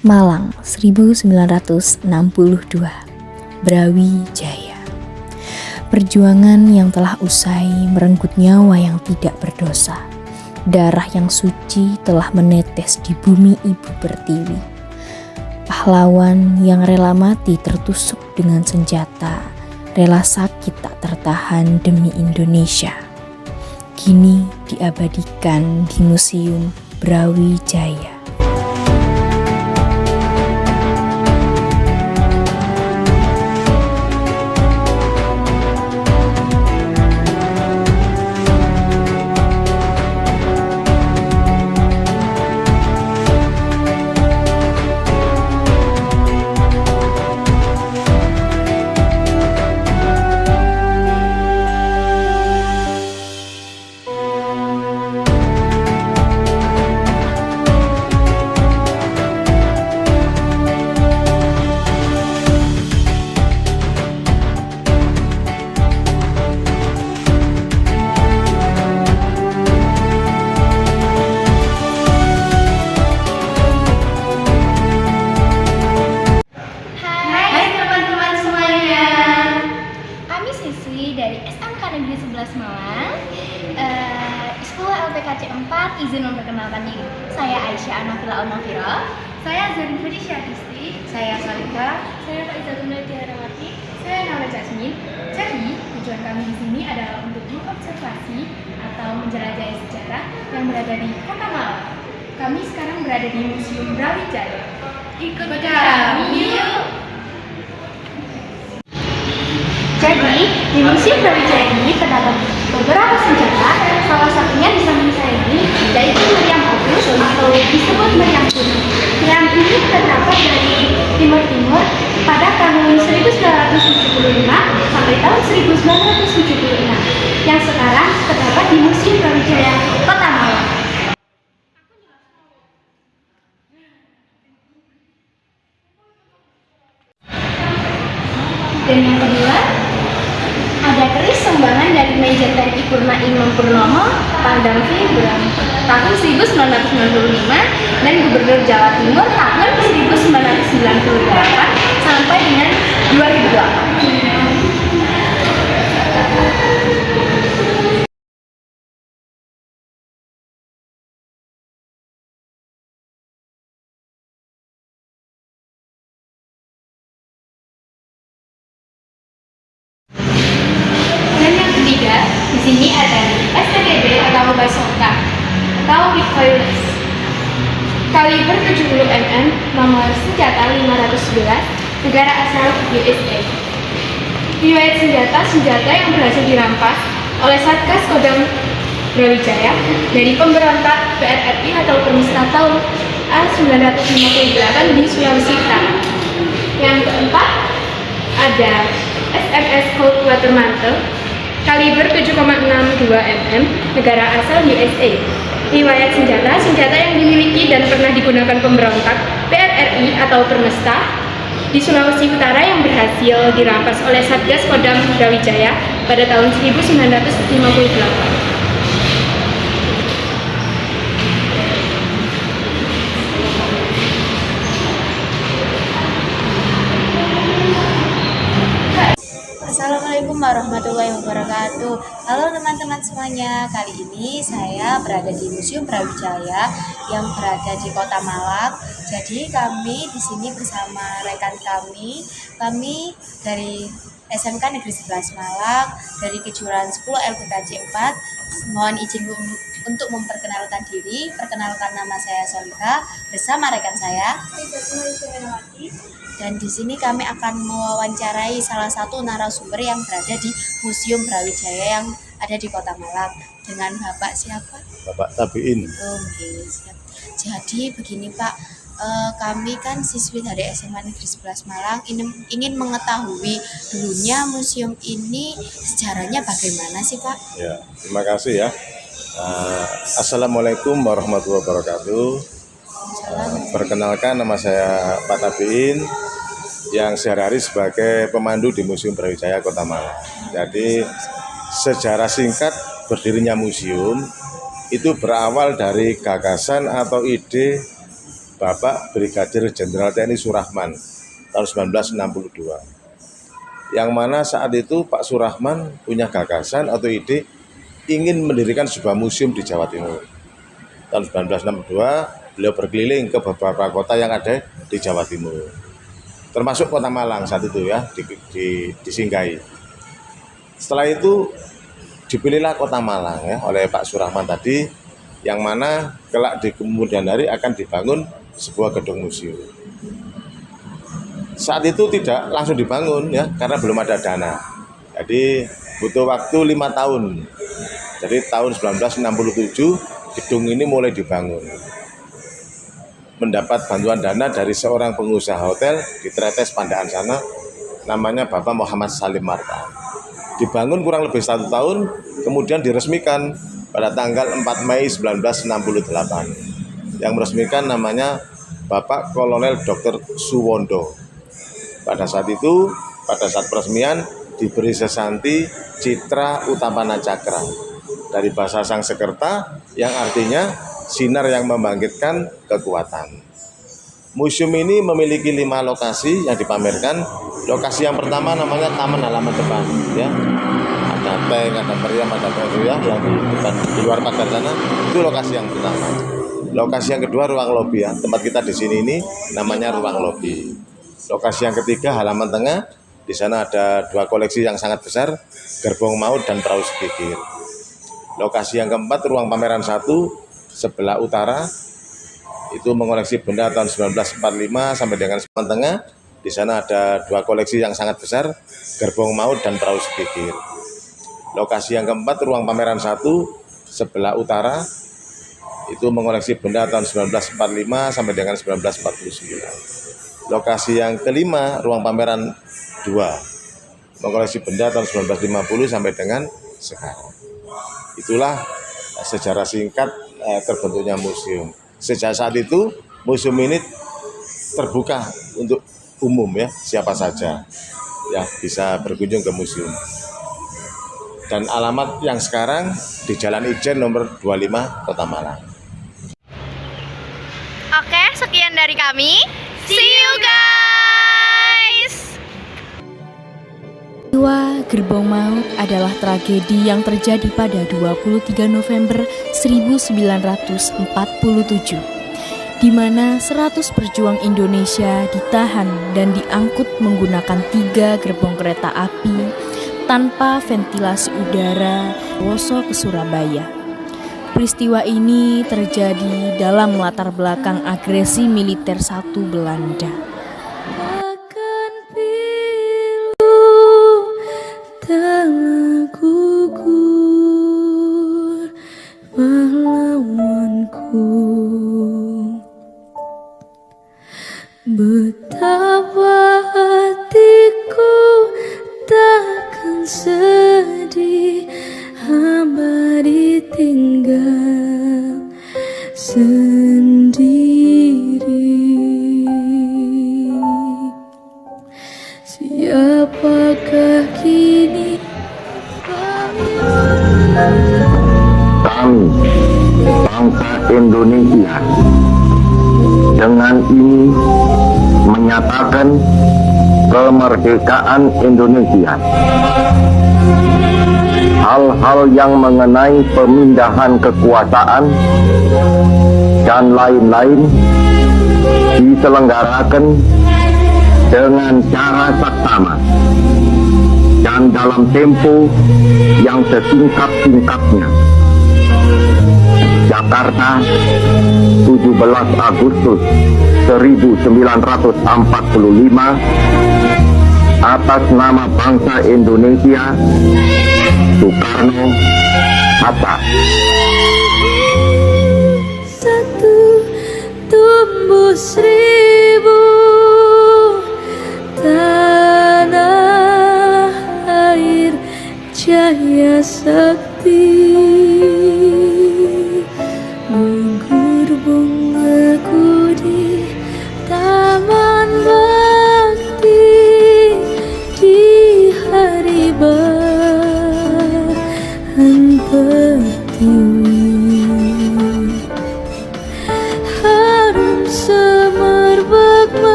Malang 1962, Brawijaya. Perjuangan yang telah usai merenggut nyawa yang tidak berdosa. Darah yang suci telah menetes di bumi ibu pertiwi. Pahlawan yang rela mati tertusuk dengan senjata, rela sakit tak tertahan demi Indonesia. Kini diabadikan di Museum Brawijaya. Dari SMK Negeri 11 Malang, Sekolah LPKC 4, izin memperkenalkan diri. Saya Aisyah Anafila Almafira. Saya Zarifudi Syadisti. Saya Salika. Saya Faizatun Tiarawati. Saya Nala Jasmine. Jadi, tujuan kami di sini adalah untuk mengobservasi atau menjelajahi sejarah yang berada di Kota Malang. Kami sekarang berada di Museum Brawijaya. Ikut kami yuk! Jadi, di Museum Brawijaya ini terdapat beberapa senjata, salah satunya di samping saya ini, yaitu meriam opus atau disebut meriam kuning. Meriam ini terdapat dari Timur Timur pada tahun 1975 sampai tahun 1976, yang sekarang terdapat di Museum Brawijaya, Kota Malang. Dan yang kedua, ada keris sumbangan dari Majen TNI Purna Imam Purnomo, Pangdam Februari tahun 1995 dan Gubernur Jawa Timur tahun 1998 sampai dengan 2008. Di sini ada STGB atau bazooka atau recoilless, kaliber 70 mm, nomor senjata 511, negara asal USA. Riwayat senjata yang berhasil dirampas oleh Satgas Kodam Brawijaya dari pemberontak PRRI atau Permesta tahun 1958 di Sulawesi Utara. Yang keempat ada SMS Cold Water Mantle, kaliber 7,62 mm, negara asal USA. Riwayat senjata yang dimiliki dan pernah digunakan pemberontak PRRI atau Permesta di Sulawesi Utara yang berhasil dirampas oleh Satgas Kodam Brawijaya pada tahun 1958. Assalamualaikum warahmatullahi wabarakatuh. Halo teman-teman semuanya. Kali ini saya berada di Museum Brawijaya yang berada di Kota Malang. Jadi kami di sini bersama rekan kami dari SMK Negeri 11 Malang dari kejuruan 10 LPKC 4. Mohon izin untuk memperkenalkan diri. Perkenalkan, nama saya Solika bersama rekan saya. Dan di sini kami akan mewawancarai salah satu narasumber yang berada di Museum Brawijaya yang ada di Kota Malang. Dengan Bapak siapa? Bapak Tabiin. Siap. Jadi begini Pak, kami kan siswi dari SMA Negeri 11 Malang ingin mengetahui dulunya museum ini sejarahnya bagaimana sih Pak? Ya, terima kasih ya. Assalamualaikum warahmatullahi wabarakatuh. Perkenalkan, nama saya Pak Tabiin yang sehari-hari sebagai pemandu di Museum Brawijaya Kota Malang. Jadi sejarah singkat berdirinya museum itu berawal dari gagasan atau ide Bapak Brigadir Jenderal TNI Surahman tahun 1962. Yang mana saat itu Pak Surahman punya gagasan atau ide ingin mendirikan sebuah museum di Jawa Timur. Tahun 1962 beliau berkeliling ke beberapa kota yang ada di Jawa Timur, termasuk Kota Malang saat itu ya, disinggahi. Setelah itu dipilihlah Kota Malang ya oleh Pak Surahman tadi, yang mana kelak di kemudian hari akan dibangun sebuah gedung museum. Saat itu tidak langsung dibangun ya, karena belum ada dana. Jadi butuh waktu 5 tahun. Jadi tahun 1967 gedung ini mulai dibangun. Mendapat bantuan dana dari seorang pengusaha hotel di Tretes Pandaan sana, namanya Bapak Muhammad Salim Marta. Dibangun kurang lebih 1 tahun, kemudian diresmikan pada tanggal 4 Mei 1968. Yang meresmikan namanya Bapak Kolonel Dr. Suwondo. Pada saat itu, pada saat peresmian diberi sesanti Citra Utamana Cakra dari bahasa Sangsekerta yang artinya sinar yang membangkitkan kekuatan. Museum ini memiliki 5 lokasi yang dipamerkan. Lokasi yang pertama namanya Taman Halaman Depan, ya. Ada tank, ada meriam, ada baju ya yang di depan, di luar pagar sana. Itu lokasi yang pertama. Lokasi yang kedua ruang lobi ya. Tempat kita di sini ini namanya ruang lobi. Lokasi yang ketiga halaman tengah, di sana ada 2 koleksi yang sangat besar, Gerbong Maut dan Perahu Segikir. Lokasi yang keempat ruang pameran 1 sebelah utara, itu mengoleksi benda tahun 1945 sampai dengan halaman tengah. Di sana ada 2 koleksi yang sangat besar, Gerbong Maut dan Perahu Segikir. Lokasi yang keempat ruang pameran 1 sebelah utara, itu mengoleksi benda tahun 1945 sampai dengan 1949. Lokasi yang kelima, ruang pameran 2, mengoleksi benda tahun 1950 sampai dengan sekarang. Itulah sejarah singkat terbentuknya museum. Sejak saat itu, museum ini terbuka untuk umum ya, siapa saja ya bisa berkunjung ke museum. Dan alamat yang sekarang di Jalan Ijen nomor 25, Kota Malang. Oke, sekian dari kami. See you guys. Peristiwa Gerbong Maut adalah tragedi yang terjadi pada 23 November 1947, di mana 100 pejuang Indonesia ditahan dan diangkut menggunakan 3 gerbong kereta api tanpa ventilasi udara Woso ke Surabaya. Peristiwa ini terjadi dalam latar belakang agresi militer satu Belanda. Akan pilu telah gugur melawanku, betapa hatiku takkan sedih hamba ditinggal sendiri. Siapakah kini kami, bangsa Indonesia, dengan ini menyatakan kemerdekaan Indonesia. Hal-hal yang mengenai pemindahan kekuasaan dan lain-lain diselenggarakan dengan cara saksama dan dalam tempo yang sesingkat-singkatnya. Jakarta, 17 Agustus 1945, atas nama bangsa Indonesia, Soekarno Hatta. Satu tumbuh 1000 tanah air jaya sakti, gugur bungaku di taman bakti di hari bahan pertiwi. Harum